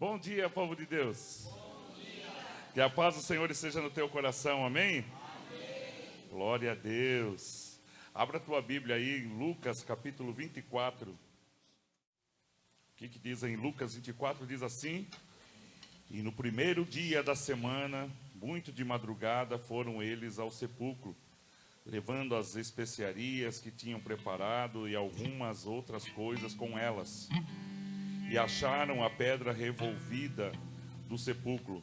Bom dia, povo de Deus. Bom dia. Que a paz do Senhor esteja no teu coração, amém? Amém. Glória a Deus. Abra a tua Bíblia aí em Lucas capítulo 24. O que diz em Lucas 24? Diz assim: E no primeiro dia da semana, muito de madrugada, foram eles ao sepulcro, levando as especiarias que tinham preparado e algumas outras coisas com elas. E acharam a pedra revolvida do sepulcro.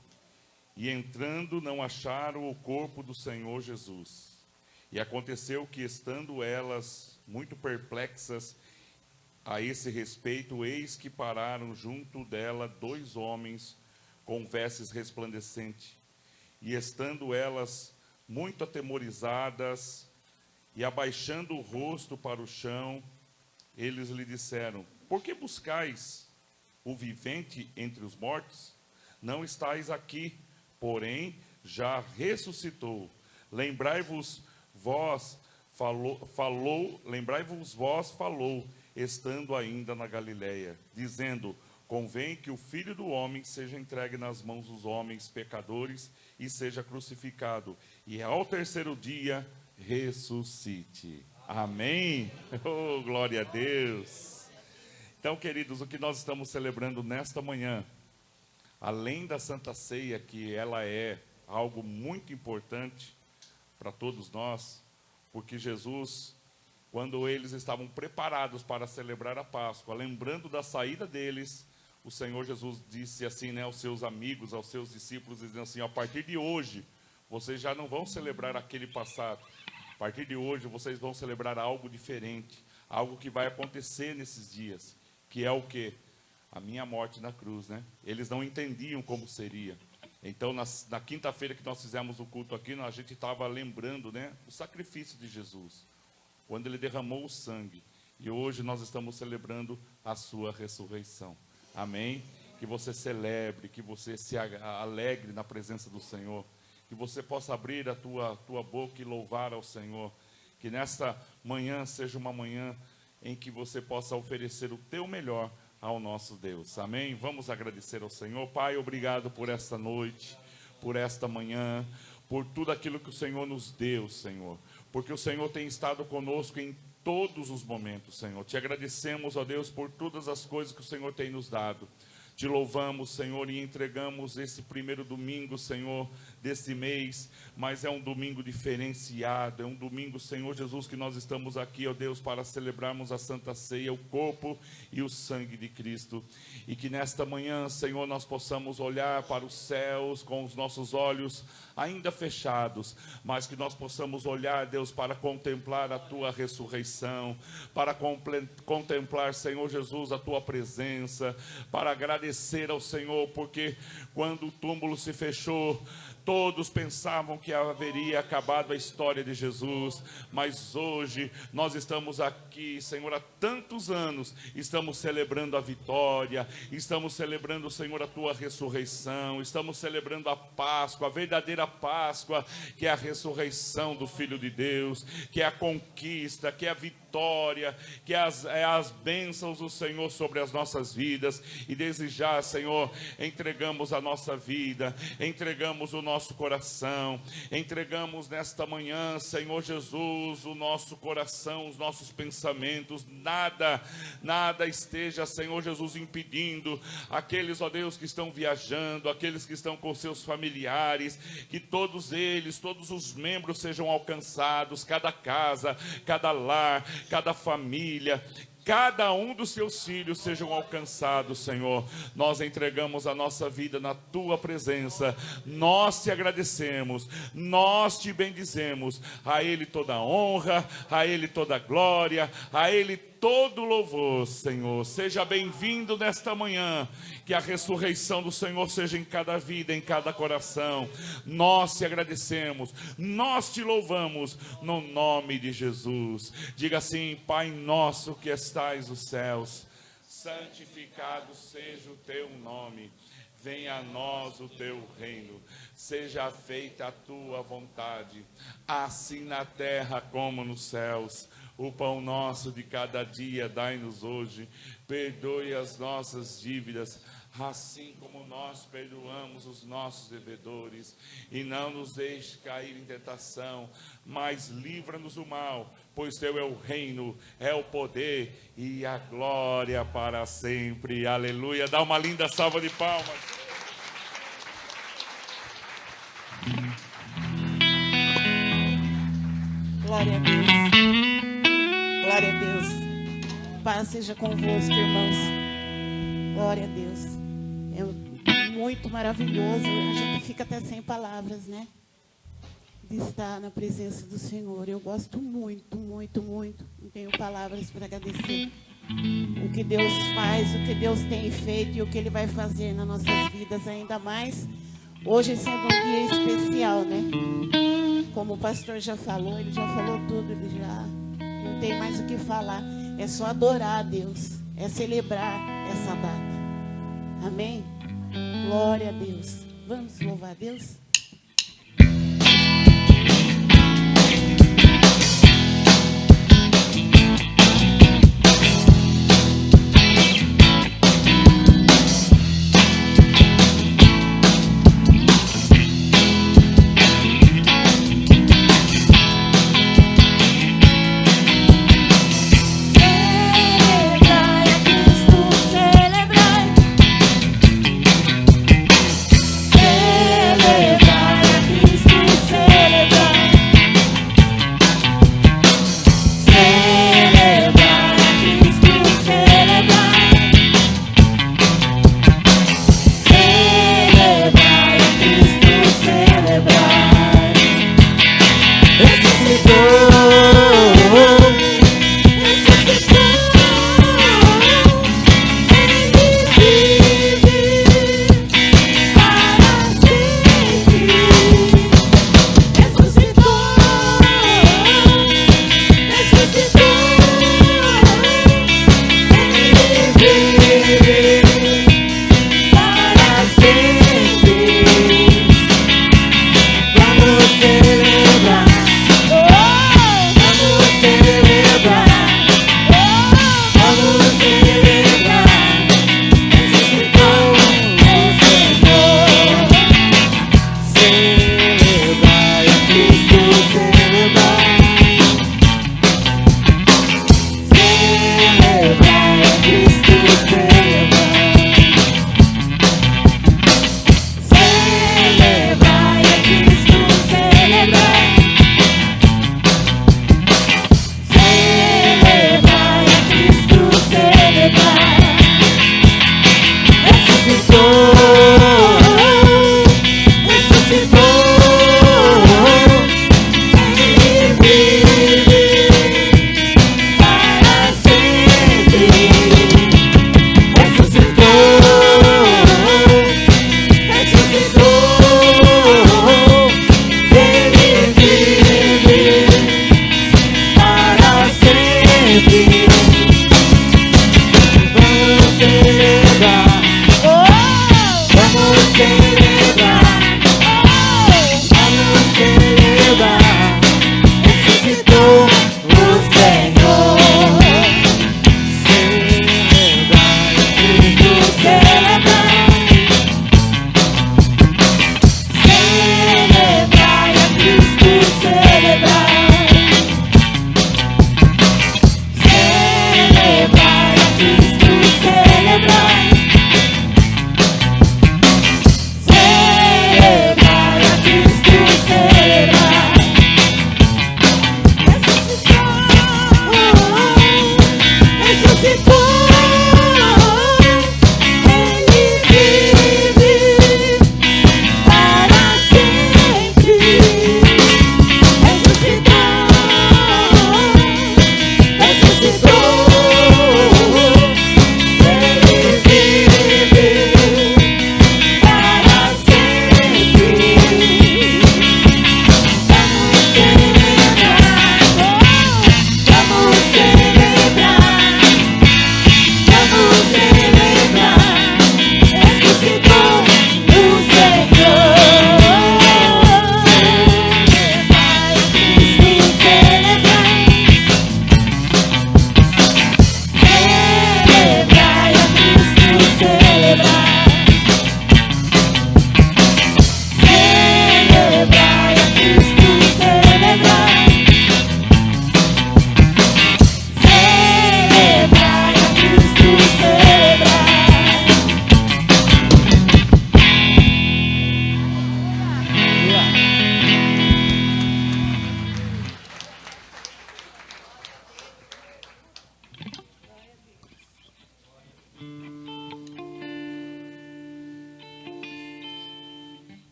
E entrando, não acharam o corpo do Senhor Jesus. E aconteceu que, estando elas muito perplexas a esse respeito, eis que pararam junto dela 2 homens com vestes resplandecentes. E estando elas muito atemorizadas e abaixando o rosto para o chão, eles lhe disseram: Por que buscais o vivente entre os mortos? Não estáis aqui, porém já ressuscitou. Lembrai-vos vós falou, estando ainda na Galileia, dizendo: Convém que o Filho do Homem seja entregue nas mãos dos homens pecadores e seja crucificado, e ao terceiro dia ressuscite. Amém? Oh, glória a Deus! Então, queridos, o que nós estamos celebrando nesta manhã, além da Santa Ceia, que ela é algo muito importante para todos nós, porque Jesus, quando eles estavam preparados para celebrar a Páscoa, lembrando da saída deles, o Senhor Jesus disse assim, aos seus amigos, aos seus discípulos, dizendo assim: a partir de hoje, vocês já não vão celebrar aquele passado. A partir de hoje, vocês vão celebrar algo diferente, algo que vai acontecer nesses dias, que é o quê? A minha morte na cruz, né? Eles não entendiam como seria. Então, na quinta-feira que nós fizemos o culto aqui, a gente estava lembrando, né, o sacrifício de Jesus, quando ele derramou o sangue. E hoje nós estamos celebrando a sua ressurreição. Amém? Que você celebre, que você se alegre na presença do Senhor, que você possa abrir a tua boca e louvar ao Senhor. Que nesta manhã seja uma manhã em que você possa oferecer o teu melhor ao nosso Deus. Amém? Vamos agradecer ao Senhor. Pai, obrigado por esta noite, por esta manhã, por tudo aquilo que o Senhor nos deu, Senhor. Porque o Senhor tem estado conosco em todos os momentos, Senhor. Te agradecemos, ó Deus, por todas as coisas que o Senhor tem nos dado. Te louvamos, Senhor, e entregamos esse primeiro domingo, Senhor, desse mês, mas é um domingo diferenciado, é um domingo, Senhor Jesus, que nós estamos aqui, ó Deus, para celebrarmos a Santa Ceia, o corpo e o sangue de Cristo. E que nesta manhã, Senhor, nós possamos olhar para os céus com os nossos olhos ainda fechados, mas que nós possamos olhar, Deus, para contemplar a Tua ressurreição, para contemplar, Senhor Jesus, a Tua presença, para agradecer ao Senhor, porque quando o túmulo se fechou, todos pensavam que haveria acabado a história de Jesus, mas hoje nós estamos aqui, Senhor, há tantos anos, estamos celebrando a vitória, estamos celebrando, Senhor, a Tua ressurreição, estamos celebrando a Páscoa, a verdadeira Páscoa, que é a ressurreição do Filho de Deus, que é a conquista, que é a vitória, que é as bênçãos do Senhor sobre as nossas vidas. E desde já, Senhor, entregamos a nossa vida, entregamos o nosso coração, entregamos nesta manhã, Senhor Jesus, o nosso coração, os nossos pensamentos. Nada esteja, Senhor Jesus, impedindo aqueles, ó Deus, que estão viajando, aqueles que estão com seus familiares, que todos eles, todos os membros sejam alcançados, cada casa, cada lar, cada família, cada um dos seus filhos sejam alcançados, Senhor. Nós entregamos a nossa vida na Tua presença, nós Te agradecemos, nós Te bendizemos. A Ele toda a honra, a Ele toda a glória, a Ele todo louvor, Senhor. Seja bem-vindo nesta manhã, que a ressurreição do Senhor seja em cada vida, em cada coração. Nós Te agradecemos, nós Te louvamos, no nome de Jesus. Diga assim: Pai nosso que estais nos céus, santificado seja o Teu nome. Venha a nós o Teu reino, seja feita a Tua vontade, assim na terra como nos céus. O pão nosso de cada dia dai-nos hoje, perdoe as nossas dívidas, assim como nós perdoamos os nossos devedores, e não nos deixe cair em tentação, mas livra-nos do mal, pois teu é o reino, é o poder e a glória para sempre. Aleluia. Dá uma linda salva de palmas. Glória a Deus. Glória a Deus. Paz seja convosco, irmãos. Glória a Deus. É muito maravilhoso. A gente fica até sem palavras, né? De estar na presença do Senhor. Eu gosto muito, muito, muito. Não tenho palavras para agradecer o que Deus faz, o que Deus tem feito e o que Ele vai fazer nas nossas vidas, ainda mais hoje sendo um dia especial, né? Como o pastor já falou, ele já falou tudo, ele já não tem mais o que falar. É só adorar a Deus, é celebrar essa data. Amém? Glória a Deus. Vamos louvar a Deus?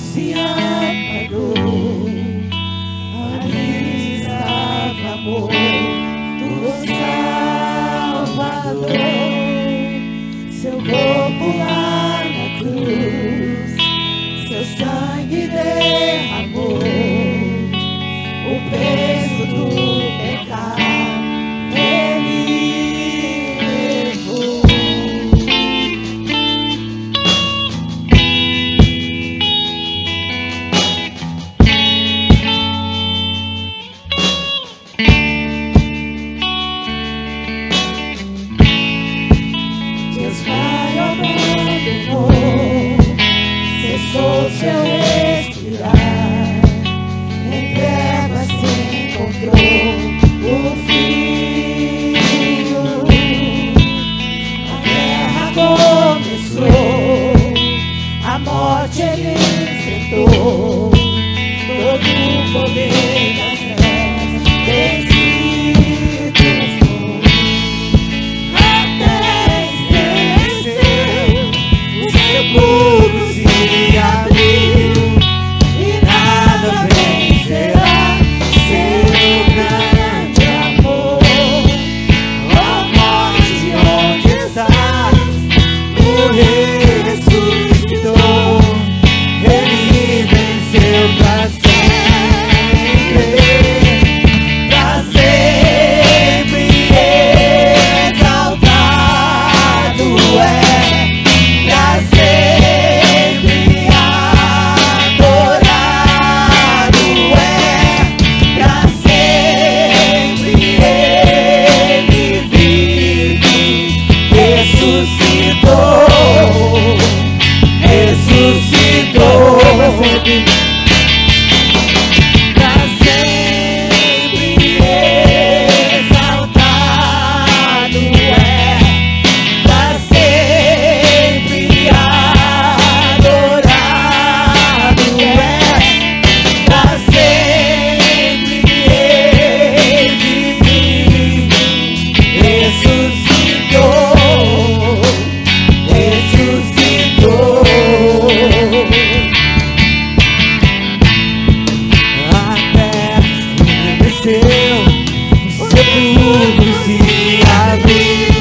se apagou. Ali estava amor do Salvador, seu corpo lá na cruz, seu sangue derramou, o peso do pecado ele levou. Deus Pai abandonou, cessou seu respirar, em trevas se encontrou o Filho. A guerra começou, a morte ele enfrentou, todo o poder das trevas vencido foi. Até estremeceu, o sepulcro se abriu, e nada vencerá seu grande amor. Ó morte, onde estás? O Rei ressuscitou, ele venceu pra sempre, pra sempre exaltado é, pra sempre adorado é, pra sempre ele vive, ressuscitou, ressuscitou, pra sempre exaltado é, pra sempre adorado é, pra sempre ele vive, ressuscitou, ressuscitou. A terra estremeceu, o sepulcro se abriu,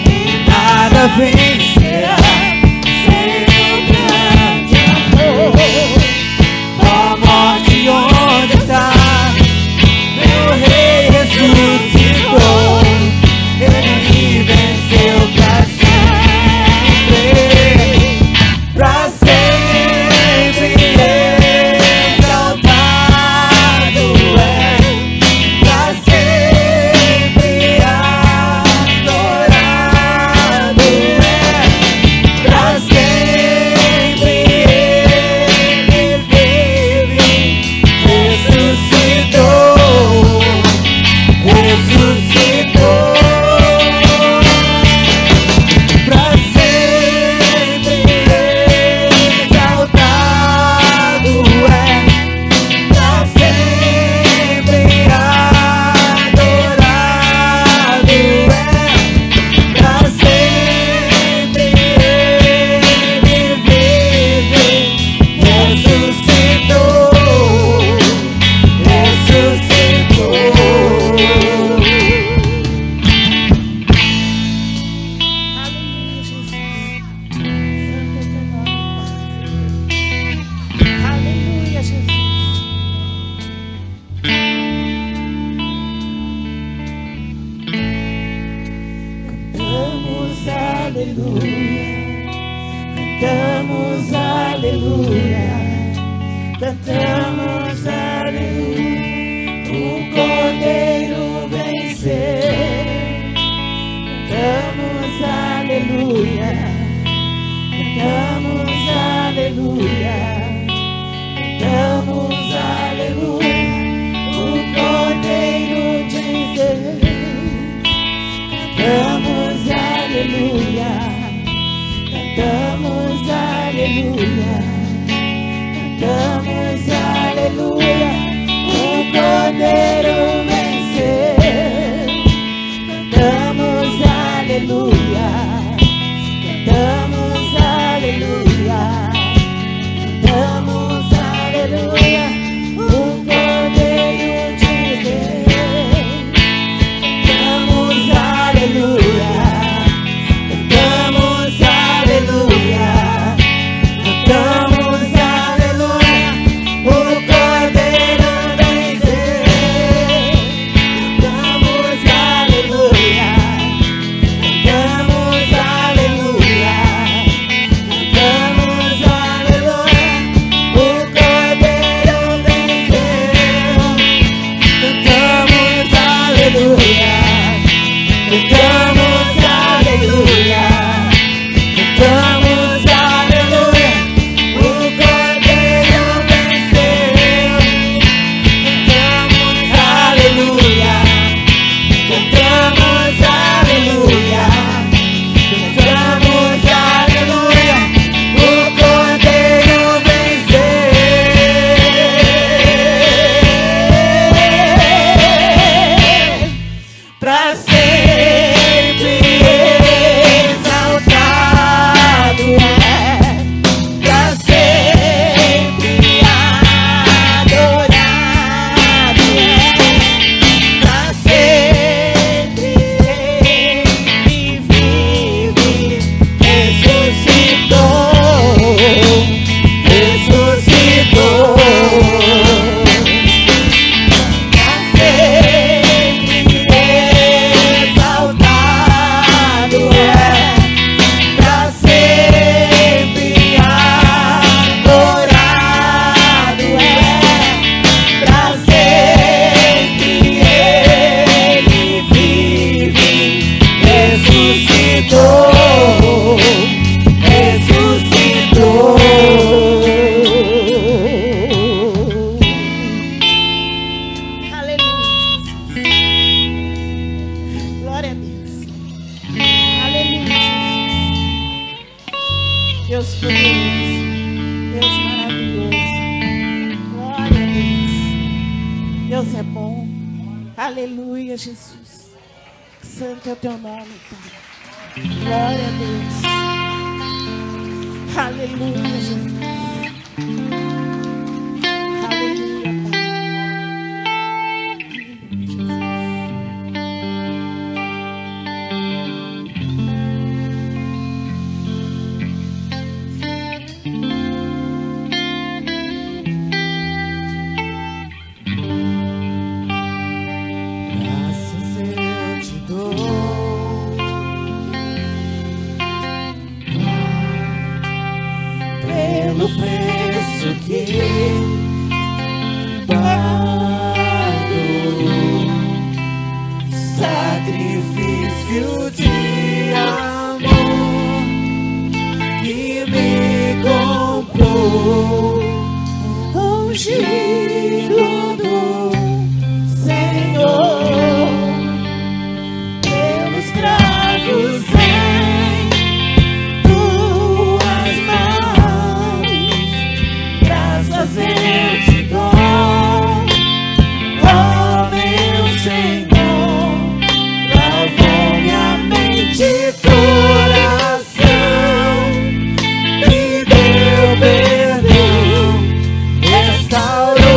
e nada vencerá seu grande amor. Ó morte, onde está? Meu Rei ressuscitou, ele venceu pra sempre, pra sempre exaltado é, pra sempre adorado é, pra sempre ele vive, ressuscitou, ressuscitou, pra sempre exaltado é, pra sempre adorado é, pra sempre ele vive, ressuscitou, ressuscitou. Aleluia, Jesus. Santo é teu nome, Pai. Aleluia, Jesus. Cantamos aleluia, cantamos aleluia, cantamos aleluia, o Cordeiro venceu. Cantamos aleluia, cantamos aleluia, cantamos aleluia, o Cordeiro de Deus. Cantamos aleluia, cantamos aleluia, cantamos aleluia. Deus é bom. Aleluia, Jesus. Santo é o teu nome, Pai. Glória a Deus. Aleluia, Jesus. Aleluia, Pai. Aleluia, Jesus. Pelo preço que pagou, sacrifício de amor que me comprou, ungido do Senhor, pelos cravos em tuas mãos, graças eu te dou, ó meu Senhor, lavou minha mente e coração, me deu perdão, restaurou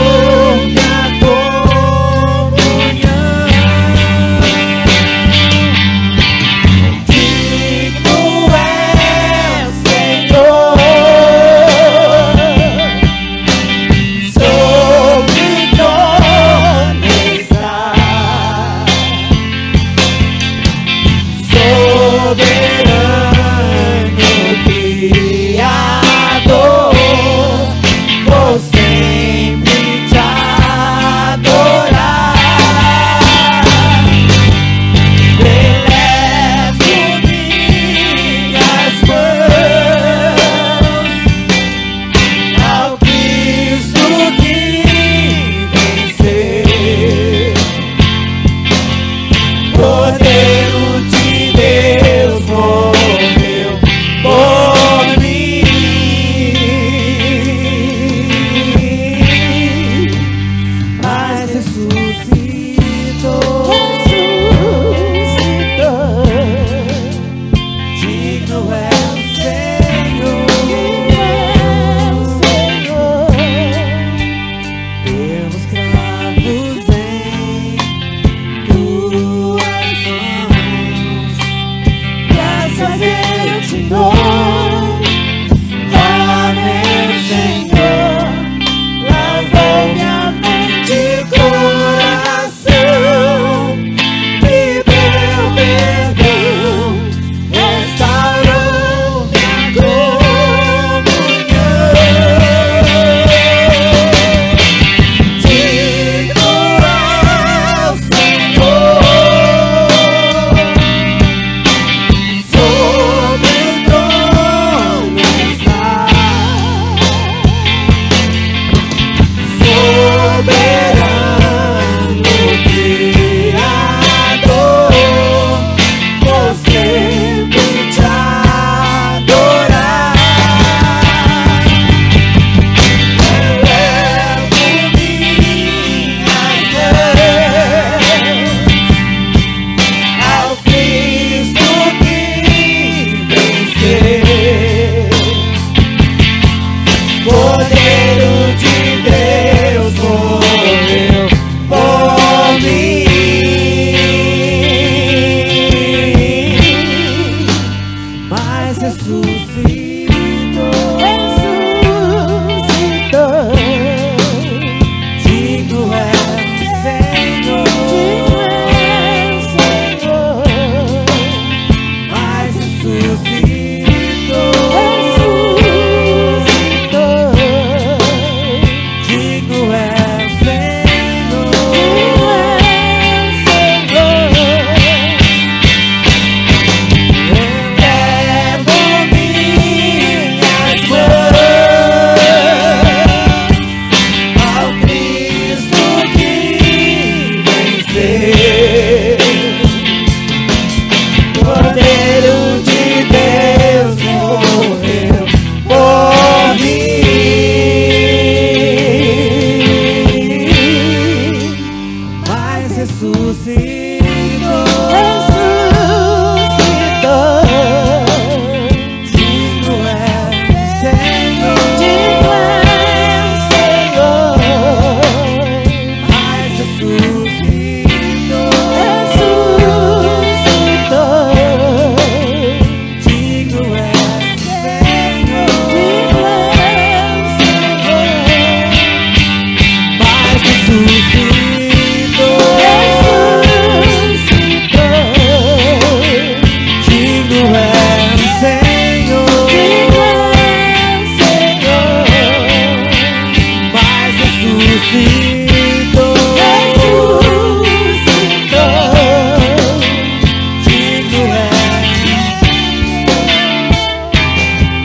ressuscitou.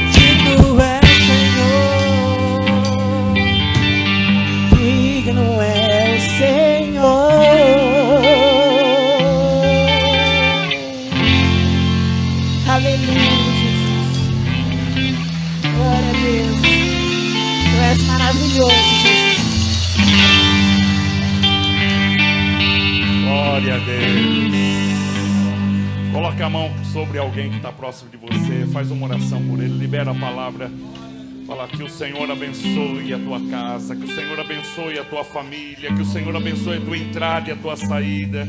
Digno é, Senhor. Digno é o Senhor. Aleluia, Jesus. Glória a Deus. Tu és maravilhoso, Jesus. Glória a Deus. Coloque a mão sobre alguém que está próximo de você. Faz uma oração por ele. Libera a palavra. Fala que o Senhor abençoe a tua casa, que o Senhor abençoe a tua família, que o Senhor abençoe a tua entrada e a tua saída.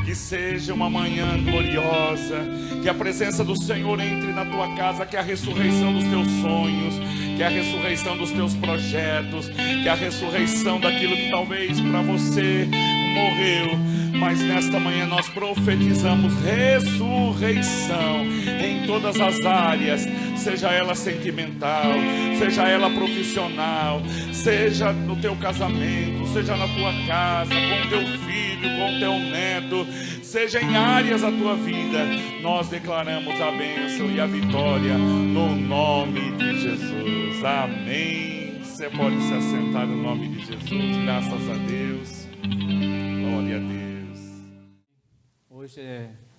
Que seja uma manhã gloriosa, que a presença do Senhor entre na tua casa, que a ressurreição dos teus sonhos, que a ressurreição dos teus projetos, que a ressurreição daquilo que talvez para você morreu, mas nesta manhã nós profetizamos ressurreição em todas as áreas, seja ela sentimental, seja ela profissional, seja no teu casamento, seja na tua casa, com o teu filho, com o teu neto, seja em áreas da tua vida, nós declaramos a bênção e a vitória no nome de Jesus. Amém. Você pode se assentar no nome de Jesus. Graças a Deus. Glória a Deus. Hoje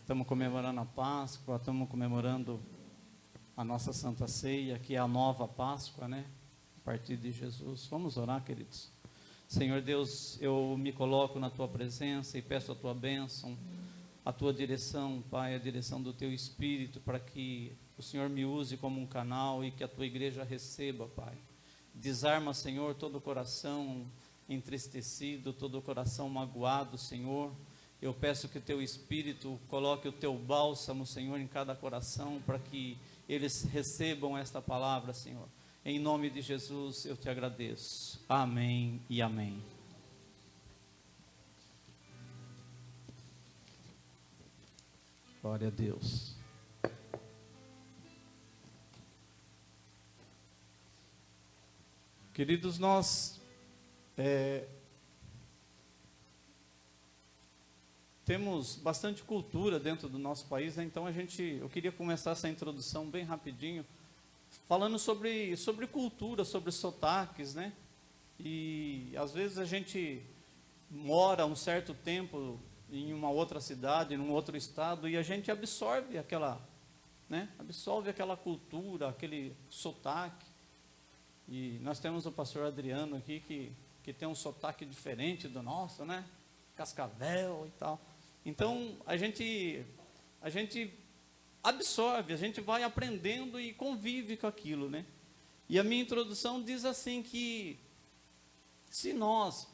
estamos comemorando a Páscoa, estamos comemorando a nossa Santa Ceia, que é a nova Páscoa, né? A partir de Jesus. Vamos orar, queridos. Senhor Deus, eu me coloco na Tua presença e peço a Tua bênção, a Tua direção, Pai, a direção do Teu Espírito, para que o Senhor me use como um canal e que a Tua igreja receba, Pai. Desarma, Senhor, todo o coração entristecido, todo o coração magoado, Senhor. Eu peço que o Teu Espírito coloque o Teu bálsamo, Senhor, em cada coração, para que eles recebam esta palavra, Senhor. Em nome de Jesus eu Te agradeço. Amém e amém. Glória a Deus. Queridos, nós temos bastante cultura dentro do nosso país, né? Então eu queria começar essa introdução bem rapidinho, falando sobre cultura, sobre sotaques, né? E às vezes a gente mora um certo tempo em uma outra cidade, em um outro estado, e a gente absorve aquela, né? Absorve aquela cultura, aquele sotaque. E nós temos o pastor Adriano aqui, que tem um sotaque diferente do nosso, né? Cascavel e tal. Então, a gente absorve, a gente vai aprendendo e convive com aquilo, né? E a minha introdução diz assim que, se nós,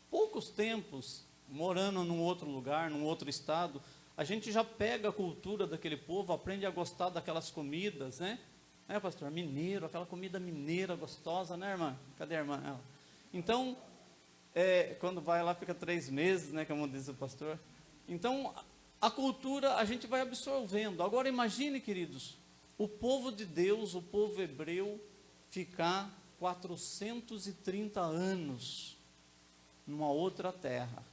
poucos tempos, morando num outro lugar, num outro estado, a gente já pega a cultura daquele povo, aprende a gostar daquelas comidas, né? É, pastor? Mineiro, aquela comida mineira gostosa, né, irmã? Cadê a irmã? Ela. Então, quando vai lá, fica 3 meses, né, como diz o pastor. Então, a cultura a gente vai absorvendo. Agora imagine, queridos, o povo de Deus, o povo hebreu, ficar 430 anos numa outra terra,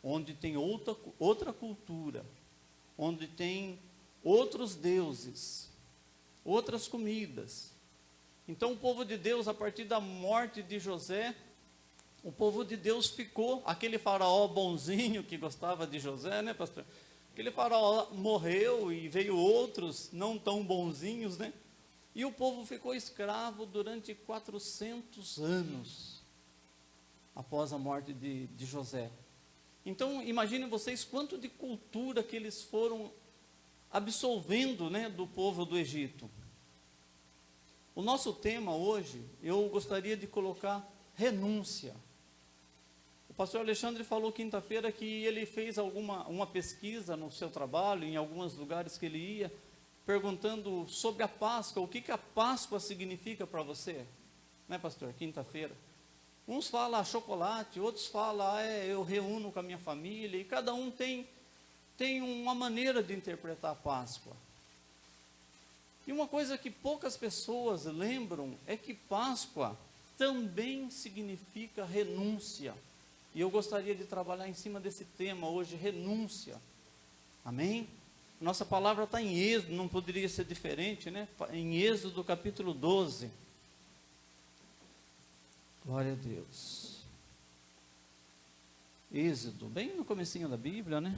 onde tem outra cultura, onde tem outros deuses, outras comidas. Então o povo de Deus, a partir da morte de José, o povo de Deus ficou, aquele faraó bonzinho que gostava de José, né, pastor? Aquele faraó morreu e veio outros não tão bonzinhos, né? E o povo ficou escravo durante 400 anos, após a morte de José. Então, imaginem vocês quanto de cultura que eles foram absolvendo, né, do povo do Egito. O nosso tema hoje, eu gostaria de colocar renúncia. O pastor Alexandre falou quinta-feira que ele fez uma pesquisa no seu trabalho, em alguns lugares que ele ia, perguntando sobre a Páscoa, o que a Páscoa significa para você, né, pastor? Quinta-feira. Uns falam chocolate, outros falam, eu reúno com a minha família, e cada um tem uma maneira de interpretar a Páscoa. E uma coisa que poucas pessoas lembram é que Páscoa também significa renúncia. E eu gostaria de trabalhar em cima desse tema hoje, renúncia. Amém? Nossa palavra está em Êxodo, não poderia ser diferente, né? Em Êxodo capítulo 12. Glória a Deus. Êxodo, bem no comecinho da Bíblia, né?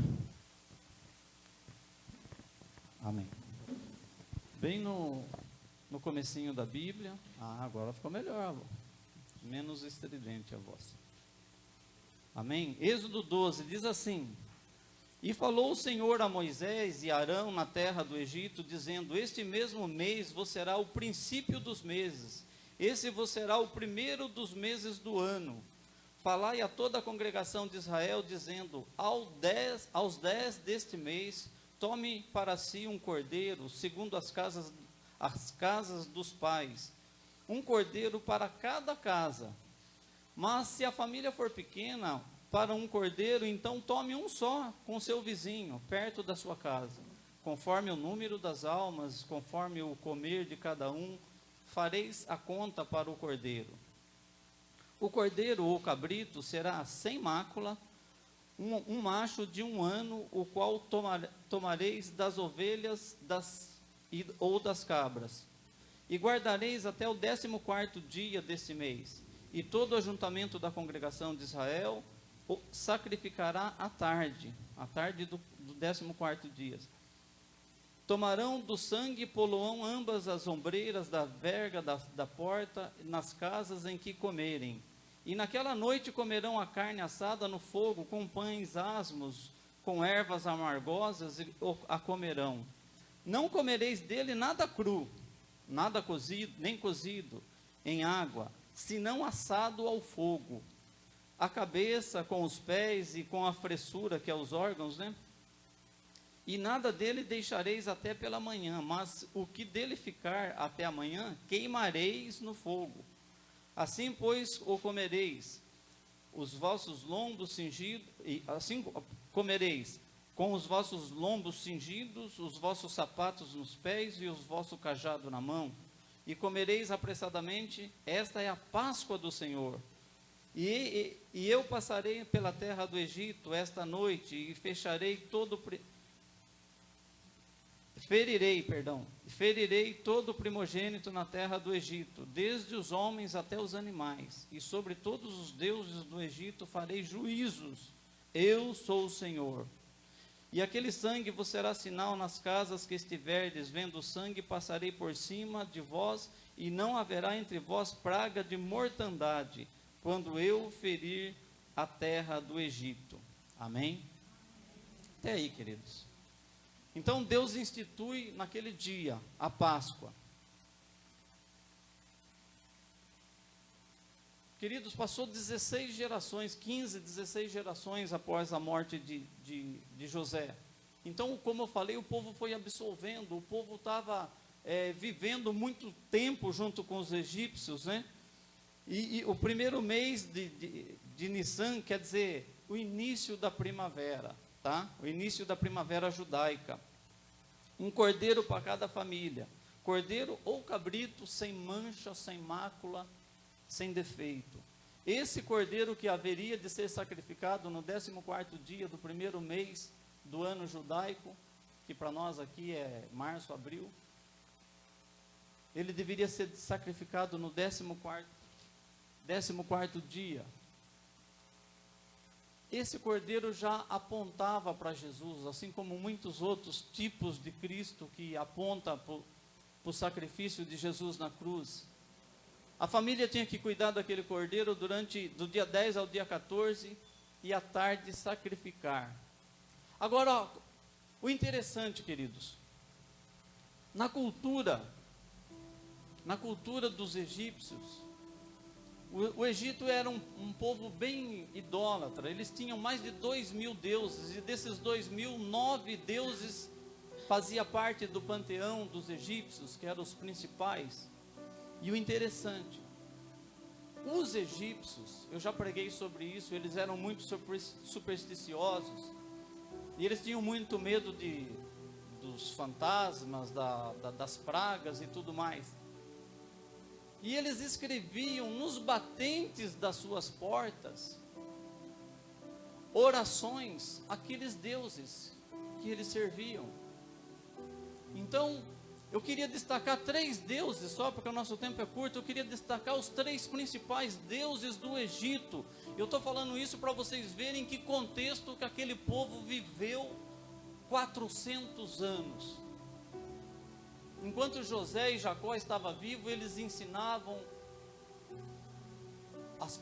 Amém. Bem no comecinho da Bíblia. Ah, agora ficou melhor, menos estridente a voz. Amém? Êxodo 12 diz assim: E falou o Senhor a Moisés e Arão na terra do Egito, dizendo: Este mesmo mês vos será o princípio dos meses, esse vos será o primeiro dos meses do ano. Falai a toda a congregação de Israel, dizendo: aos 10 deste mês, tome para si um cordeiro, segundo as casas dos pais, um cordeiro para cada casa. Mas se a família for pequena, para um cordeiro, então tome um só com seu vizinho, perto da sua casa. Conforme o número das almas, conforme o comer de cada um, fareis a conta para o cordeiro. O cordeiro ou cabrito será sem mácula, um macho de 1 ano, o qual tomareis das ovelhas ou das cabras. E guardareis até o 14º dia desse mês. E todo o ajuntamento da congregação de Israel o sacrificará à tarde do 14º dia. Tomarão do sangue e poloão ambas as ombreiras da verga da porta nas casas em que comerem. E naquela noite comerão a carne assada no fogo, com pães asmos, com ervas amargosas, e a comerão. Não comereis dele nada cru, nada cozido, nem cozido em água, senão assado ao fogo. A cabeça com os pés e com a fressura, que é os órgãos, né? E nada dele deixareis até pela manhã, mas o que dele ficar até amanhã, queimareis no fogo. Assim, pois, o comereis, os vossos lombos cingidos, e assim comereis, com os vossos lombos cingidos, os vossos sapatos nos pés e os vosso cajado na mão, e comereis apressadamente. Esta é a Páscoa do Senhor. E eu passarei pela terra do Egito esta noite, e ferirei todo o primogênito na terra do Egito, desde os homens até os animais, e sobre todos os deuses do Egito farei juízos. Eu sou o Senhor. E aquele sangue vos será sinal nas casas que estiverdes. Vendo o sangue, passarei por cima de vós, e não haverá entre vós praga de mortandade, quando eu ferir a terra do Egito. Amém? Até aí, queridos. Então Deus institui naquele dia a Páscoa. Queridos, passou 16 gerações, 16 gerações após a morte de José. Então, como eu falei, o povo foi absolvendo, o povo estava vivendo muito tempo junto com os egípcios, né? E o primeiro mês de Nissan quer dizer o início da primavera, tá? O início da primavera judaica. Um cordeiro para cada família. Cordeiro ou cabrito, sem mancha, sem mácula, sem defeito. Esse cordeiro que haveria de ser sacrificado no 14º dia do primeiro mês do ano judaico, que para nós aqui é março, abril, ele deveria ser sacrificado no 14º dia. Esse cordeiro já apontava para Jesus, assim como muitos outros tipos de Cristo que apontam para o sacrifício de Jesus na cruz. A família tinha que cuidar daquele cordeiro do dia 10 ao dia 14 e à tarde sacrificar. Agora, o interessante, queridos, na cultura dos egípcios, o Egito era um povo bem idólatra. Eles tinham mais de 2.000 deuses, e desses 2.000, 9 deuses fazia parte do panteão dos egípcios, que eram os principais. E o interessante, os egípcios, eu já preguei sobre isso, eles eram muito supersticiosos, e eles tinham muito medo dos fantasmas, das pragas e tudo mais. E eles escreviam nos batentes das suas portas orações àqueles deuses que eles serviam. Então, eu queria destacar 3 deuses só, porque o nosso tempo é curto. Eu queria destacar os 3 principais deuses do Egito. Eu estou falando isso para vocês verem que contexto que aquele povo viveu 400 anos. Enquanto José e Jacó estavam vivos, eles ensinavam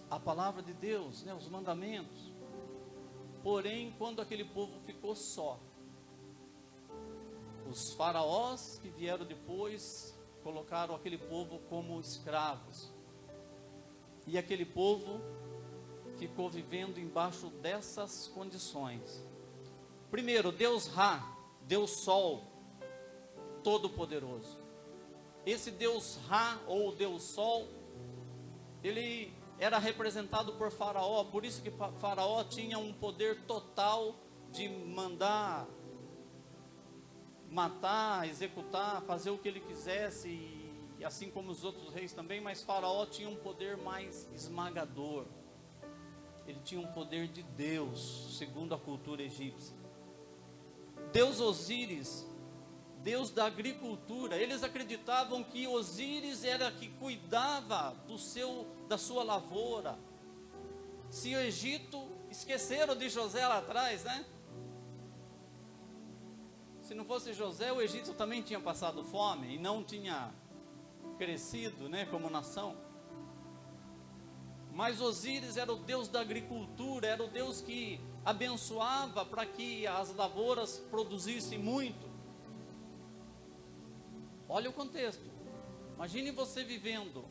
a palavra de Deus, né, os mandamentos. Porém, quando aquele povo ficou só, os faraós que vieram depois colocaram aquele povo como escravos. E aquele povo ficou vivendo embaixo dessas condições. Primeiro, Deus Ra, Deus Sol, Todo-Poderoso. Esse Deus Ra, ou Deus Sol, ele era representado por Faraó. Por isso que Faraó tinha um poder total de mandar matar, executar, fazer o que ele quisesse, e assim como os outros reis também. Mas Faraó tinha um poder mais esmagador. Ele tinha um poder de Deus, segundo a cultura egípcia. Deus Osíris, Deus da agricultura. Eles acreditavam que Osíris era que cuidava da sua lavoura. Se o Egito, esqueceram de José lá atrás, né? Se não fosse José, o Egito também tinha passado fome e não tinha crescido, né, como nação. Mas Osíris era o Deus da agricultura, era o Deus que abençoava para que as lavouras produzissem muito. Olha o contexto. Imagine você vivendo,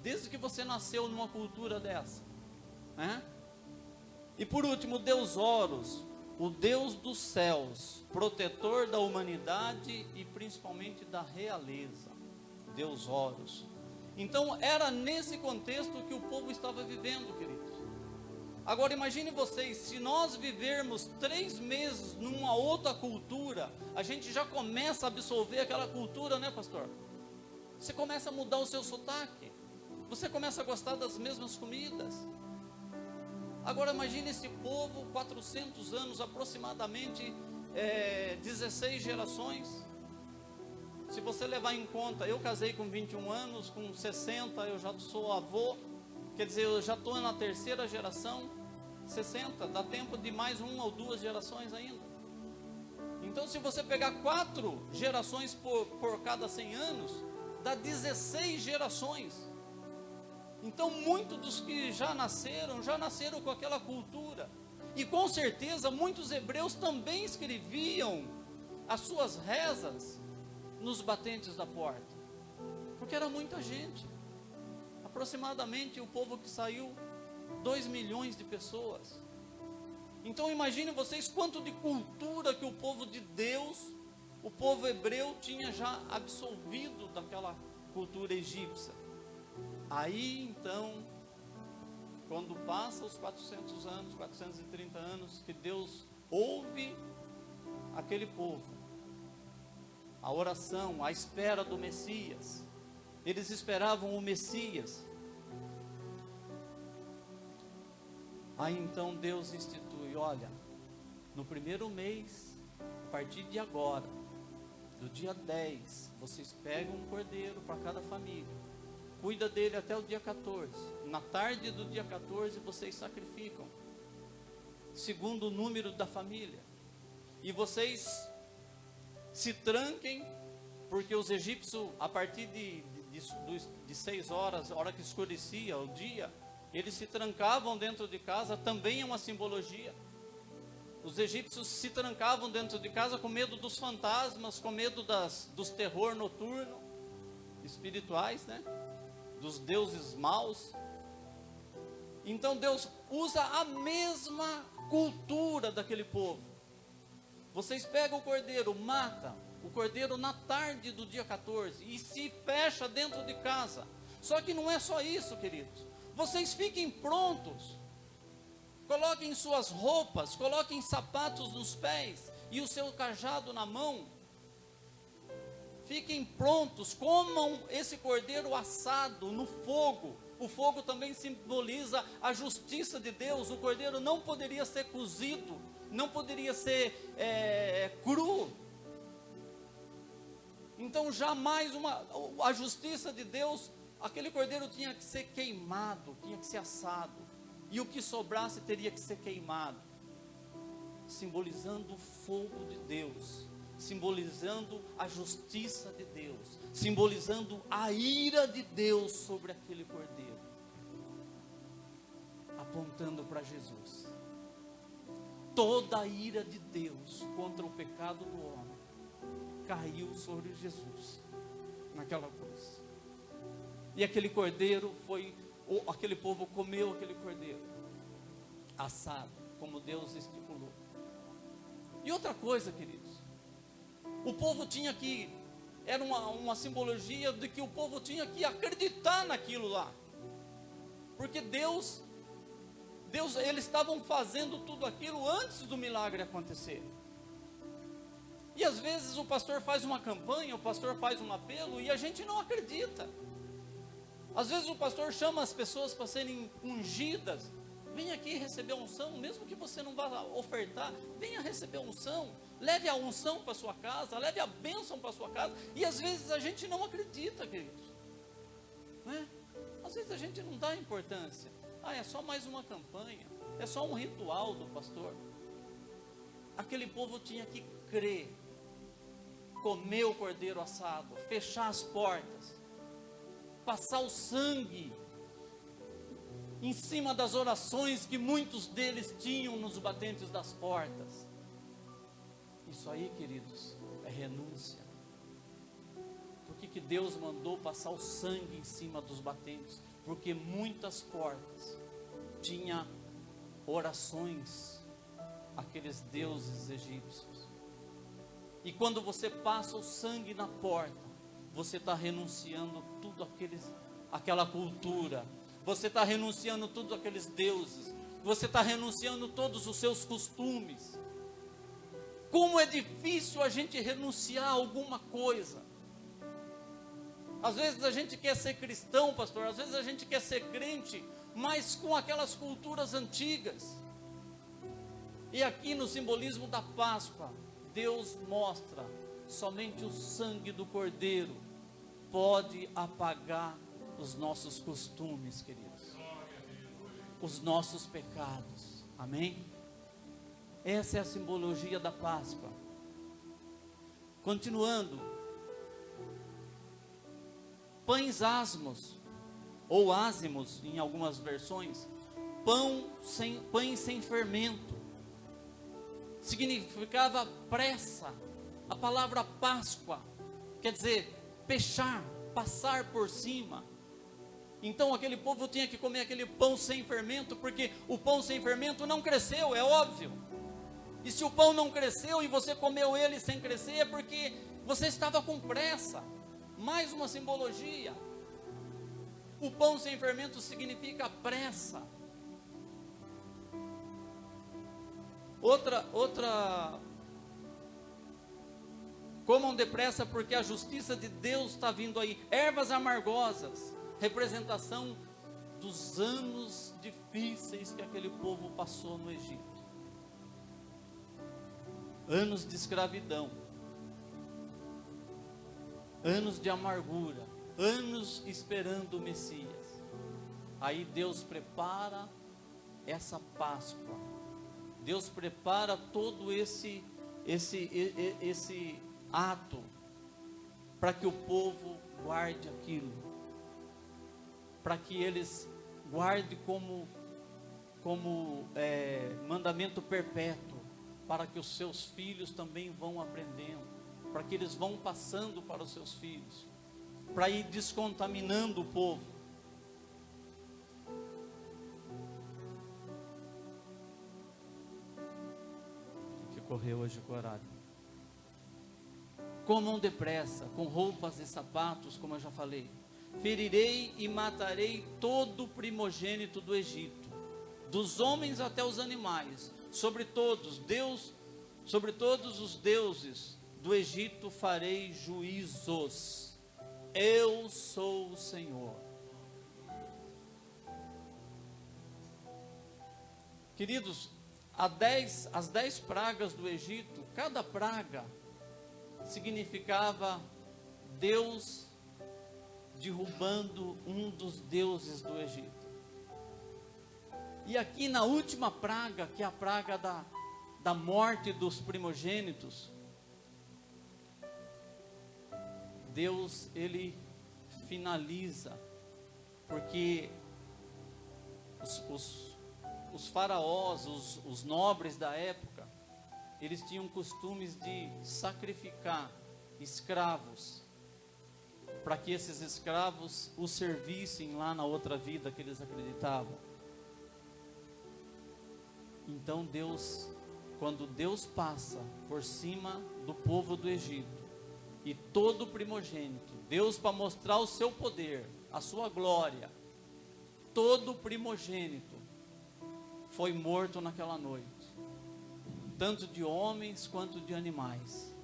desde que você nasceu, numa cultura dessa, né? E por último, Deus Horus, o Deus dos céus, protetor da humanidade e principalmente da realeza. Deus Horus. Então era nesse contexto que o povo estava vivendo, queridos. Agora imagine vocês, se nós vivermos 3 meses numa outra cultura, a gente já começa a absorver aquela cultura, né, pastor? Você começa a mudar o seu sotaque, você começa a gostar das mesmas comidas. Agora imagine esse povo, 400 anos, aproximadamente 16 gerações. Se você levar em conta, eu casei com 21 anos, com 60 eu já sou avô, quer dizer, eu já estou na 3ª geração. 60, dá tempo de mais 1 ou 2 gerações ainda. Então se você pegar 4 gerações por cada 100 anos, dá 16 gerações. Então muitos dos que já nasceram com aquela cultura. E com certeza muitos hebreus também escreviam as suas rezas nos batentes da porta, porque era muita gente. Aproximadamente o povo que saiu, 2 milhões de pessoas. Então imagine vocês quanto de cultura que o povo de Deus, o povo hebreu, tinha já absorvido daquela cultura egípcia. Aí então, quando passa os 400 anos, 430 anos, que Deus ouve aquele povo, a oração, a espera do Messias. Eles esperavam o Messias. Aí então Deus institui, olha, no primeiro mês, a partir de agora, do dia 10, vocês pegam um cordeiro para cada família, cuida dele até o dia 14, na tarde do dia 14 vocês sacrificam, segundo o número da família, e vocês se tranquem, porque os egípcios, a partir de 6 horas, a hora que escurecia o dia, eles se trancavam dentro de casa. Também é uma simbologia. Os egípcios se trancavam dentro de casa com medo dos fantasmas, com medo dos terror noturno, espirituais, né? Dos deuses maus. Então Deus usa a mesma cultura daquele povo. Vocês pegam o cordeiro, matam o cordeiro na tarde do dia 14 e se fecha dentro de casa. Só que não é só isso, queridos. Vocês fiquem prontos, coloquem suas roupas, coloquem sapatos nos pés e o seu cajado na mão. fiquem prontos, comam esse cordeiro assado no fogo. O fogo também simboliza a justiça de Deus. O cordeiro não poderia ser cozido, não poderia ser cru. Então jamais a justiça de Deus, aquele cordeiro tinha que ser queimado, tinha que ser assado, e o que sobrasse teria que ser queimado, simbolizando o fogo de Deus, simbolizando a justiça de Deus, simbolizando a ira de Deus sobre aquele cordeiro, apontando para Jesus. Toda a ira de Deus contra o pecado do homem caiu sobre Jesus naquela cruz. E aquele cordeiro aquele povo comeu aquele cordeiro assado, como Deus estipulou. E outra coisa, queridos, o povo tinha que, era uma simbologia de que o povo tinha que acreditar naquilo lá, porque Deus, eles estavam fazendo tudo aquilo antes do milagre acontecer. E às vezes o pastor faz uma campanha, o pastor faz um apelo e a gente não acredita. Às vezes o pastor chama as pessoas para serem ungidas. Vem aqui receber a unção, mesmo que você não vá ofertar, venha receber a unção. Leve a unção para sua casa, leve a bênção para sua casa. E às vezes a gente não acredita, queridos, né? Às vezes a gente não dá importância. É só mais uma campanha, é só um ritual do pastor. Aquele povo tinha que crer, comer o cordeiro assado, fechar as portas, passar o sangue em cima das orações que muitos deles tinham nos batentes das portas. Isso aí, queridos, é renúncia. Por que Deus mandou passar o sangue em cima dos batentes? Porque muitas portas tinham orações àqueles deuses egípcios. E quando você passa o sangue na porta, você está renunciando tudo aquela cultura, você está renunciando tudo aqueles deuses, você está renunciando todos os seus costumes. Como é difícil a gente renunciar a alguma coisa. Às vezes a gente quer ser cristão, pastor, às vezes a gente quer ser crente, mas com aquelas culturas antigas. E aqui no simbolismo da Páscoa, Deus mostra, somente o sangue do cordeiro pode apagar os nossos costumes, queridos, os nossos pecados, amém? Essa é a simbologia da Páscoa. Continuando, pães asmos, ou ázimos em algumas versões, pães sem fermento, significava pressa. A palavra Páscoa quer dizer fechar, passar por cima. Então aquele povo tinha que comer aquele pão sem fermento, porque o pão sem fermento não cresceu, é óbvio. E se o pão não cresceu e você comeu ele sem crescer, é porque você estava com pressa. Mais uma simbologia. O pão sem fermento significa pressa. Outra, comam depressa porque a justiça de Deus está vindo aí. Ervas amargosas, representação dos anos difíceis que aquele povo passou no Egito. Anos de escravidão, anos de amargura, anos esperando o Messias. Aí Deus prepara essa Páscoa, Deus prepara todo esse ato para que o povo guarde aquilo, para que eles guardem como mandamento perpétuo, para que os seus filhos também vão aprendendo, para que eles vão passando para os seus filhos, para ir descontaminando o povo. Que correu hoje com o horário. Comam depressa, com roupas e sapatos, como eu já falei. Ferirei e matarei todo o primogênito do Egito, dos homens até os animais, sobre todos os deuses do Egito farei juízos. Eu sou o Senhor. Queridos, as 10 pragas do Egito, cada praga significava Deus derrubando um dos deuses do Egito. E aqui na última praga, que é a praga da morte dos primogênitos, Deus, ele finaliza, porque os faraós, os nobres da época, eles tinham costumes de sacrificar escravos, para que esses escravos os servissem lá na outra vida que eles acreditavam. Então Deus, quando Deus passa por cima do povo do Egito, e todo primogênito, Deus, para mostrar o seu poder, a sua glória, todo primogênito foi morto naquela noite, tanto de homens quanto de animais.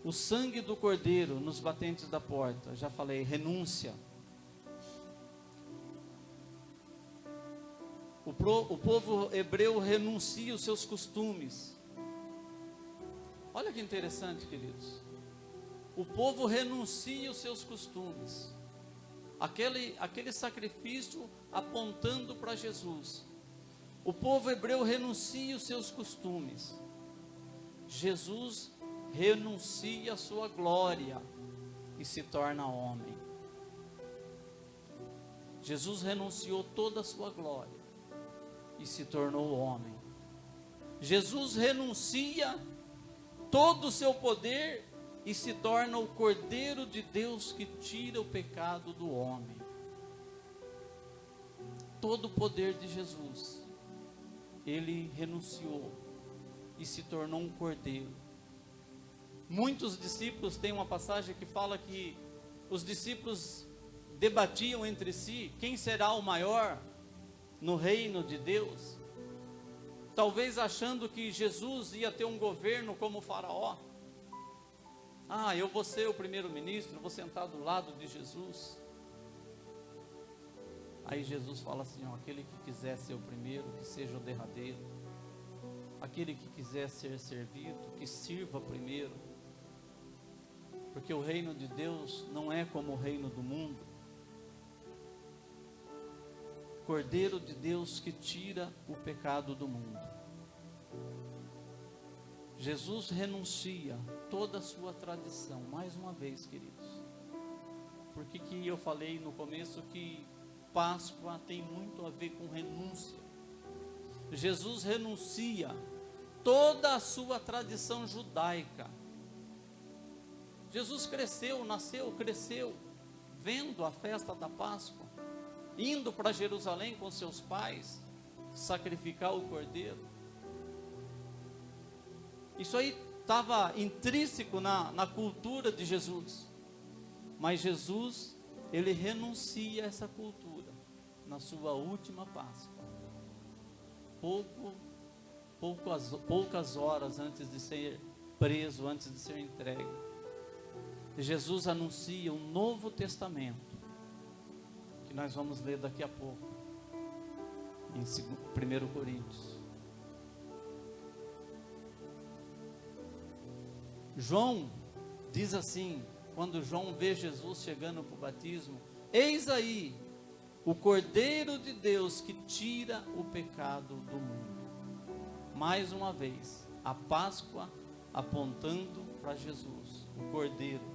O sangue do cordeiro nos batentes da porta, já falei, renúncia. O povo hebreu renuncia os seus costumes. Olha que interessante, queridos. O povo renuncia os seus costumes. Aquele sacrifício apontando para Jesus. O povo hebreu renuncia os seus costumes. Jesus renuncia a sua glória e se torna homem. Jesus renunciou toda a sua glória e se tornou homem. Jesus renuncia todo o seu poder e se torna o Cordeiro de Deus que tira o pecado do homem. Todo o poder de Jesus, ele renunciou e se tornou um cordeiro. Muitos discípulos, tem uma passagem que fala que os discípulos debatiam entre si quem será o maior no reino de Deus, talvez achando que Jesus ia ter um governo como o faraó. Eu vou ser o primeiro-ministro, vou sentar do lado de Jesus. Aí Jesus fala assim, aquele que quiser ser o primeiro, que seja o derradeiro. Aquele que quiser ser servido, que sirva primeiro. Porque o reino de Deus não é como o reino do mundo. Cordeiro de Deus que tira o pecado do mundo. Jesus renuncia toda a sua tradição, mais uma vez, queridos. Por que eu falei no começo que Páscoa tem muito a ver com renúncia? Jesus renuncia toda a sua tradição judaica. Jesus cresceu, vendo a festa da Páscoa, indo para Jerusalém com seus pais, sacrificar o cordeiro. Isso aí estava intrínseco na cultura de Jesus. Mas Jesus, ele renuncia a essa cultura na sua última Páscoa. Poucas horas antes de ser preso, antes de ser entregue, Jesus anuncia um novo testamento, que nós vamos ler daqui a pouco, em 1 Coríntios. João diz assim, quando João vê Jesus chegando para o batismo: eis aí o Cordeiro de Deus que tira o pecado do mundo. Mais uma vez, a Páscoa apontando para Jesus, o Cordeiro.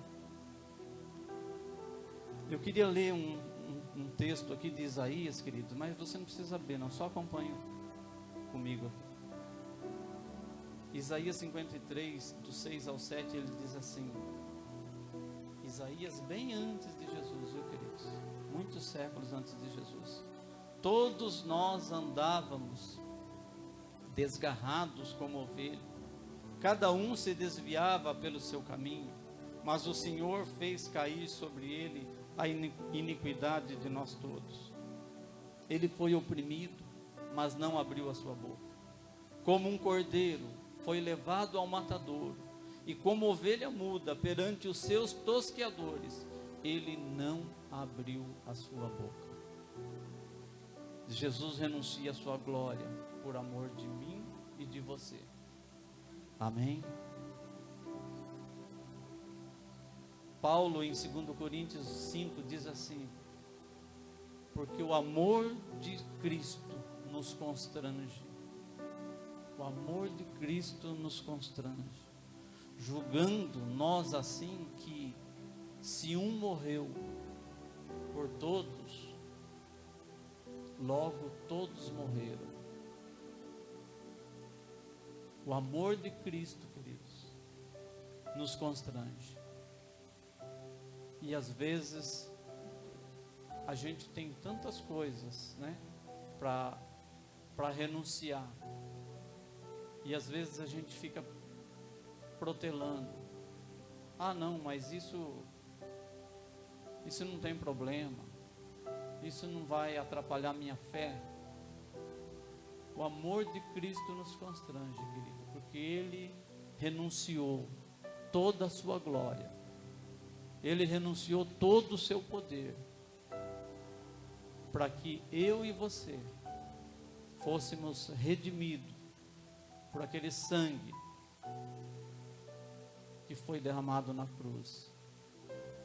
Eu queria ler um texto aqui de Isaías, queridos, mas você não precisa ver, não, só acompanha comigo aqui. Isaías 53, do 6 ao 7, ele diz assim, Isaías bem antes de Jesus, viu, queridos? Muitos séculos antes de Jesus. Todos nós andávamos desgarrados como ovelha, cada um se desviava pelo seu caminho, mas o Senhor fez cair sobre ele a iniquidade de nós todos. Ele foi oprimido, mas não abriu a sua boca. Como um cordeiro foi levado ao matadouro, e como ovelha muda perante os seus tosqueadores, ele não abriu a sua boca. Jesus renuncia à sua glória por amor de mim e de você. Amém? Paulo, em 2 Coríntios 5, diz assim: porque o amor de Cristo nos constrange. O amor de Cristo nos constrange, julgando nós assim que, se um morreu por todos, logo todos morreram. O amor de Cristo, queridos, nos constrange. E às vezes a gente tem tantas coisas, né, para renunciar. E às vezes a gente fica protelando. Ah, não, mas isso não tem problema. Isso não vai atrapalhar minha fé. O amor de Cristo nos constrange, querido, porque Ele renunciou toda a sua glória. Ele renunciou todo o seu poder, para que eu e você fôssemos redimidos por aquele sangue que foi derramado na cruz.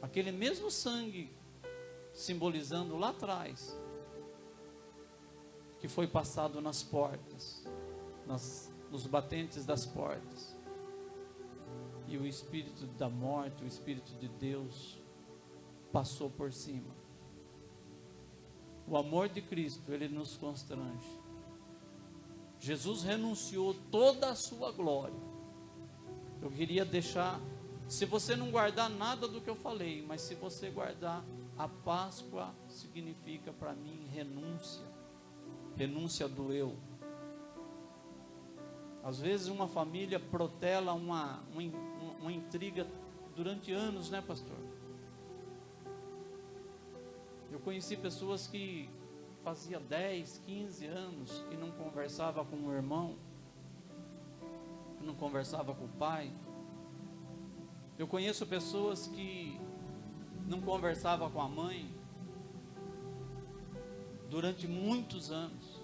Aquele mesmo sangue simbolizando lá atrás, que foi passado nas portas, nos batentes das portas. E o espírito da morte, o espírito de Deus, passou por cima. O amor de Cristo, ele nos constrange. Jesus renunciou toda a sua glória. Eu queria deixar, se você não guardar nada do que eu falei, mas se você guardar, a Páscoa significa para mim renúncia. Renúncia do eu. Às vezes uma família protela uma intriga durante anos, né, pastor? Eu conheci pessoas que fazia 10, 15 anos que não conversava com o irmão, que não conversava com o pai. Eu conheço pessoas que não conversavam com a mãe durante muitos anos.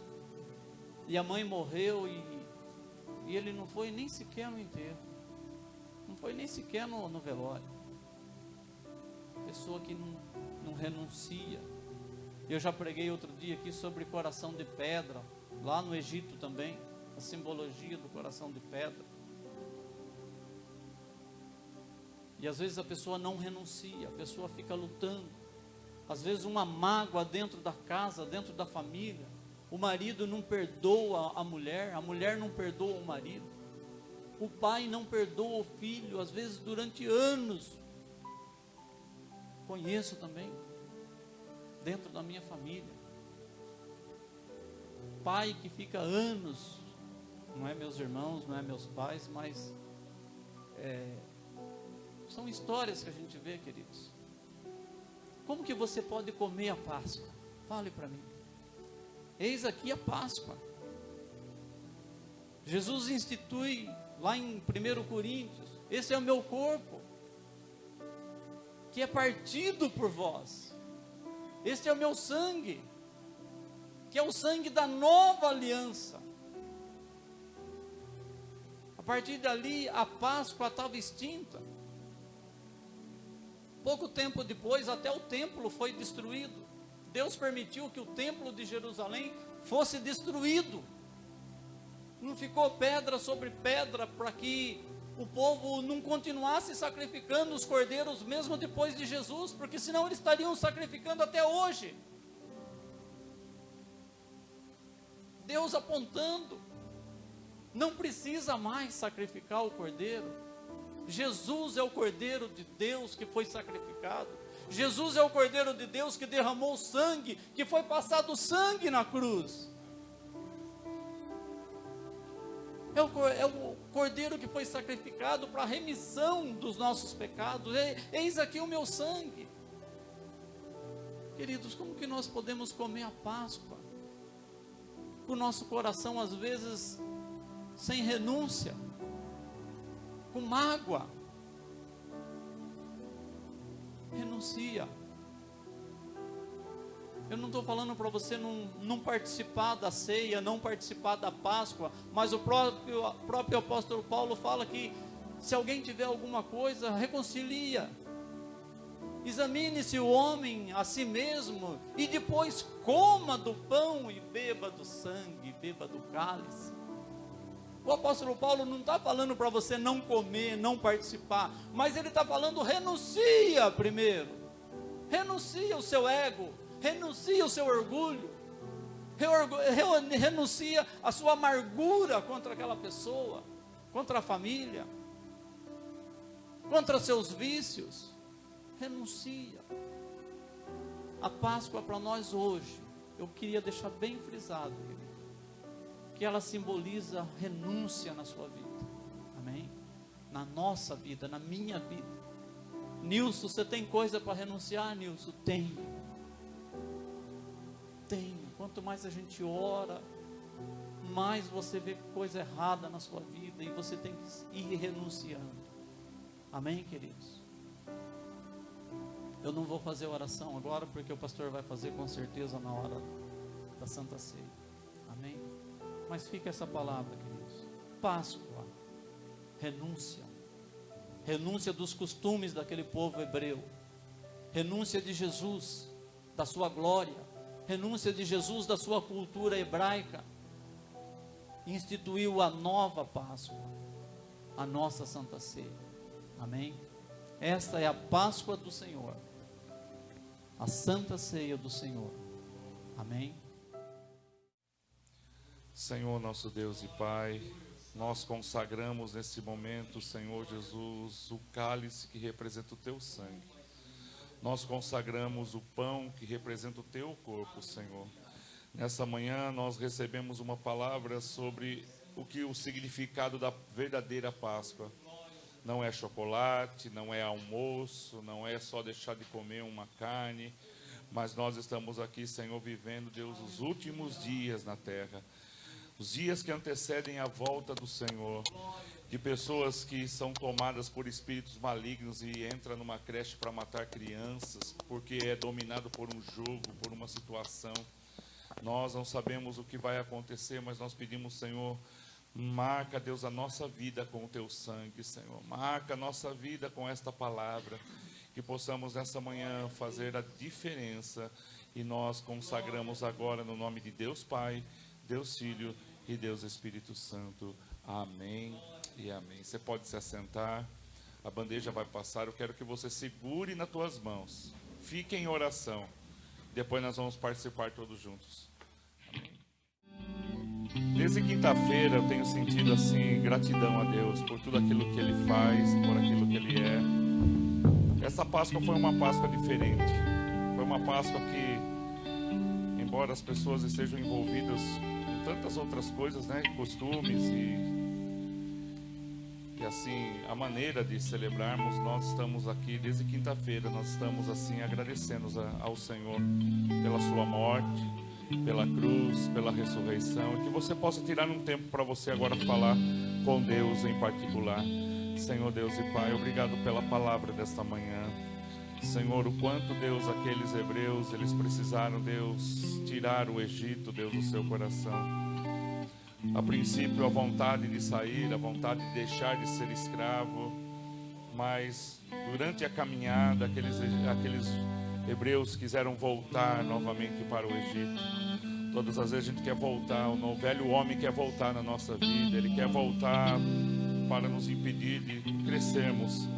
E a mãe morreu e ele não foi nem sequer no enterro. Não foi nem sequer no velório. Pessoa que não renuncia. Eu já preguei outro dia aqui sobre coração de pedra, lá no Egito também, a simbologia do coração de pedra. E às vezes a pessoa não renuncia, a pessoa fica lutando. Às vezes uma mágoa dentro da casa, dentro da família. O marido não perdoa a mulher não perdoa o marido. O pai não perdoa o filho, às vezes durante anos. Conheço também, dentro da minha família. Pai que fica anos, não é meus irmãos, não é meus pais, mas são histórias que a gente vê, queridos. Como que você pode comer a Páscoa? Fale para mim. Eis aqui a Páscoa. Jesus institui lá em 1 Coríntios, esse é o meu corpo, que é partido por vós. Este é o meu sangue, que é o sangue da nova aliança. A partir dali, a Páscoa estava extinta. Pouco tempo depois, até o templo foi destruído. Deus permitiu que o templo de Jerusalém fosse destruído. Não ficou pedra sobre pedra para que o povo não continuasse sacrificando os cordeiros mesmo depois de Jesus, porque senão eles estariam sacrificando até hoje. Deus apontando, não precisa mais sacrificar o cordeiro. Jesus é o cordeiro de Deus que foi sacrificado. Jesus é o cordeiro de Deus que derramou sangue, que foi passado sangue na cruz. É o cordeiro que foi sacrificado para a remissão dos nossos pecados. Eis aqui o meu sangue. Queridos, como que nós podemos comer a Páscoa? Com o nosso coração às vezes sem renúncia. com mágoa. Renuncia. Eu não estou falando para você não participar da ceia, não participar da Páscoa, mas o próprio apóstolo Paulo fala que se alguém tiver alguma coisa, reconcilia. Examine-se o homem a si mesmo e depois coma do pão e beba do sangue, beba do cálice. O apóstolo Paulo não está falando para você não comer, não participar, mas ele está falando: renuncia primeiro, renuncia o seu ego, renuncia o seu orgulho, renuncia a sua amargura contra aquela pessoa, contra a família, contra seus vícios. Renuncia. A Páscoa para nós hoje, eu queria deixar bem frisado, querido, que ela simboliza renúncia na sua vida. Amém? Na nossa vida, na minha vida. Nilson, você tem coisa para renunciar, Nilson? Tenho. Quanto mais a gente ora, mais você vê coisa errada na sua vida e você tem que ir renunciando. Amém, queridos? Eu não vou fazer oração agora, porque o pastor vai fazer com certeza na hora da Santa Ceia. Amém? Mas fica essa palavra, queridos. Páscoa, renúncia. Renúncia dos costumes daquele povo hebreu. Renúncia de Jesus, da sua glória. Renúncia de Jesus, da sua cultura hebraica. Instituiu a nova Páscoa, a nossa Santa Ceia. Amém? Esta é a Páscoa do Senhor, a Santa Ceia do Senhor. Amém? Senhor, nosso Deus e Pai, nós consagramos nesse momento, Senhor Jesus, o cálice que representa o Teu sangue. Nós consagramos o pão que representa o Teu corpo, Senhor. Nessa manhã nós recebemos uma palavra sobre o significado da verdadeira Páscoa. Não é chocolate, não é almoço, não é só deixar de comer uma carne, mas nós estamos aqui, Senhor, vivendo, Deus, os últimos dias na terra, os dias que antecedem a volta do Senhor, de pessoas que são tomadas por espíritos malignos e entram numa creche para matar crianças, porque é dominado por um jogo, por uma situação. Nós não sabemos o que vai acontecer, mas nós pedimos, Senhor, marca, Deus, a nossa vida com o Teu sangue, Senhor. Marca a nossa vida com esta palavra. Que possamos nessa manhã fazer a diferença. E nós consagramos agora no nome de Deus Pai, Deus Filho e Deus Espírito Santo. Amém e amém. Você pode se assentar. A bandeja vai passar. Eu quero que você segure nas tuas mãos. Fique em oração. Depois nós vamos participar todos juntos. Desde quinta-feira eu tenho sentido assim gratidão a Deus por tudo aquilo que Ele faz, por aquilo que Ele é. Essa Páscoa foi uma Páscoa diferente. Foi uma Páscoa que, embora as pessoas estejam envolvidas com tantas outras coisas, né, costumes e assim a maneira de celebrarmos, nós estamos aqui desde quinta-feira, nós estamos assim agradecendo ao Senhor pela sua morte, pela cruz, pela ressurreição, e que você possa tirar um tempo para você agora falar com Deus em particular. Senhor Deus e Pai, obrigado pela palavra desta manhã. Senhor, o quanto, Deus, aqueles hebreus, eles precisaram, Deus, tirar o Egito, Deus, do seu coração. A princípio, a vontade de sair, a vontade de deixar de ser escravo, mas durante a caminhada, aqueles hebreus quiseram voltar novamente para o Egito. Todas as vezes a gente quer voltar, o velho homem quer voltar na nossa vida, ele quer voltar para nos impedir de crescermos.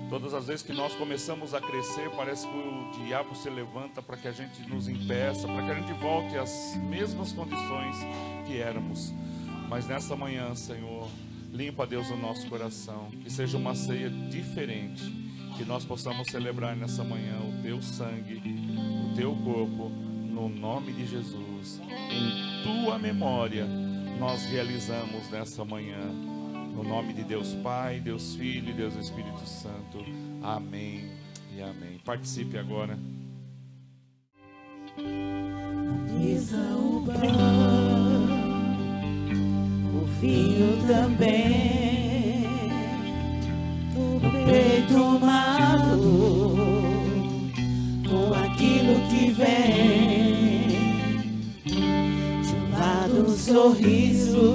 Todas as vezes que nós começamos a crescer, parece que o diabo se levanta para que a gente nos impeça, para que a gente volte às mesmas condições que éramos. Mas nessa manhã, Senhor, limpa, Deus, o nosso coração, que seja uma ceia diferente, que nós possamos celebrar nessa manhã o Teu sangue, o Teu corpo, no nome de Jesus. Em Tua memória, nós realizamos nessa manhã, no nome de Deus Pai, Deus Filho e Deus Espírito Santo. Amém e amém. Participe agora. Pisa o pão, o vinho também. um sorriso,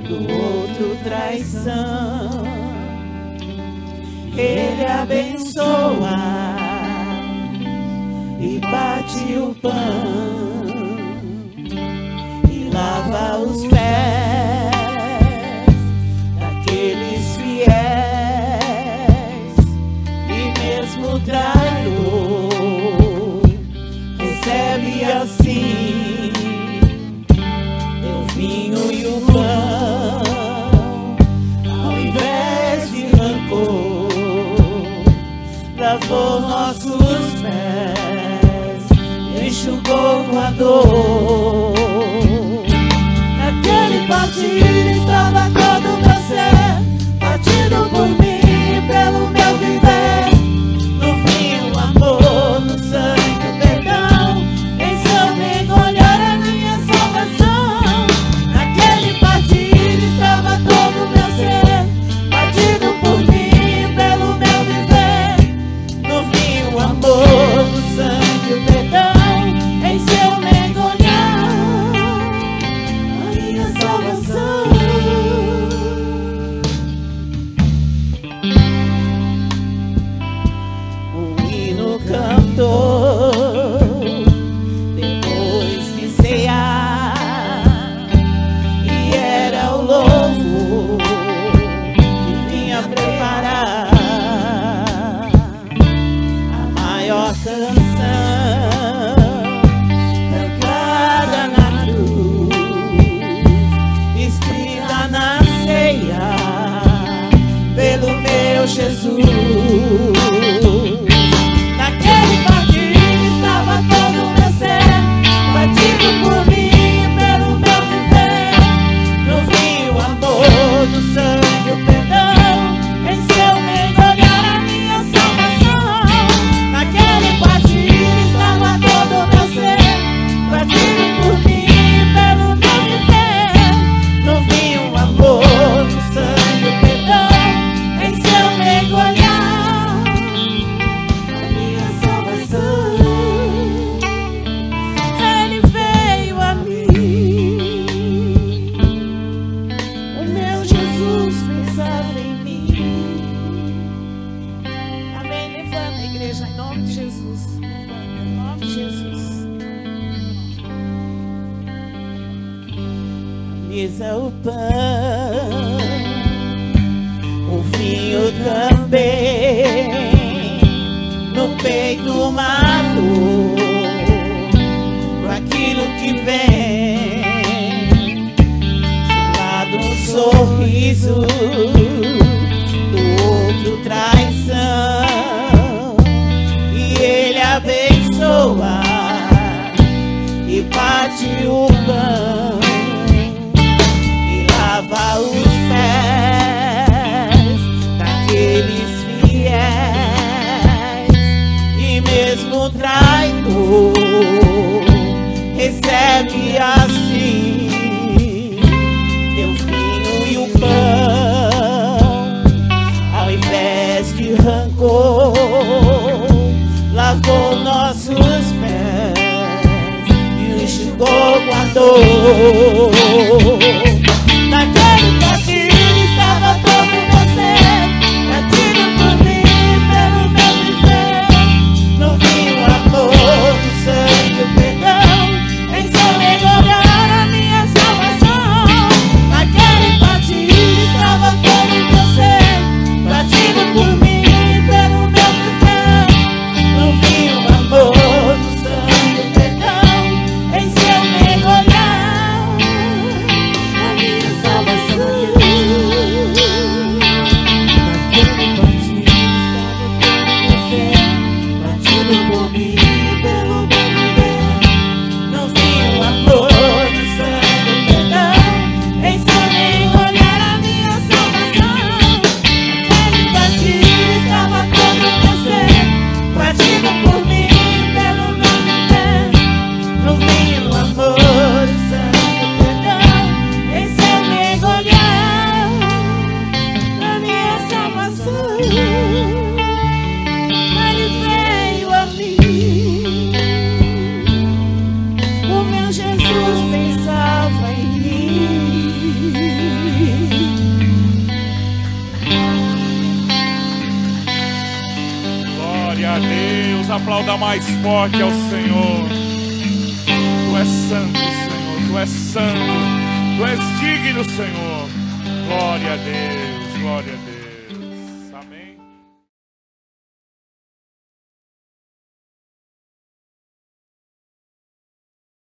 do outro traição. Ele abençoa e bate o pão e lava os pés daqueles fiéis, e mesmo traidor recebe assim o vinho e o pão, ao invés de rancor. Lavou nossos pés, enxugou com a dor. Naquele partir estava todo o meu ser, partido por mim, pelo meu viver. No vinho, o amor, no sangue, o perdão, em seu mergulhar a minha salvação. Naquele partir estava todo o meu ser, partido por mim, pelo meu viver. No vinho, o amor, no sangue, o perdão, em seu mergulhar a minha salvação. Um hino cantou depois de cear, e era o louvor que vinha preparar a maior canção cantada na cruz, escrita na ceia pelo meu Jesus. Naquele partir estava todo o meu ser, partido por mim, pelo meu viver. No vinho, o amor, no sangue, o perdão, em seu mergulhar a minha salvação. Naquele partir estava todo o meu ser, partido por mim, pelo meu viver. No vinho, o amor, no sangue, o perdão, em seu mergulhar a minha salvação. Ele veio a mim, o meu Jesus pensava em mim. Amém. Levanta a igreja em nome de Jesus. Levanta em nome de Jesus. A mesa, o pão, o vinho também, no peito uma dor, com aquilo que vem, de um lado um sorriso, do outro traição, e ele abençoa e bate o pão e lava os pés daqueles fiéis, e mesmo traidor recebe assim teu vinho e o pão, ao invés de rancor. Lavou nossos pés e enxugou com a dor. Naquele partir estava todo o meu ser, partido por mim, pelo meu viver. No vinho, o amor, no sangue, o perdão, em seu mergulhar a minha salvação. Naquele partir estava todo o meu ser, partido por mim, pelo meu viver. No vinho, o amor, no sangue, o perdão, em seu mergulhar Glória a Deus. Aplauda mais forte ao Senhor. Tu és santo, Senhor. Tu és santo. Tu és digno, Senhor. Glória a Deus. Glória a Deus.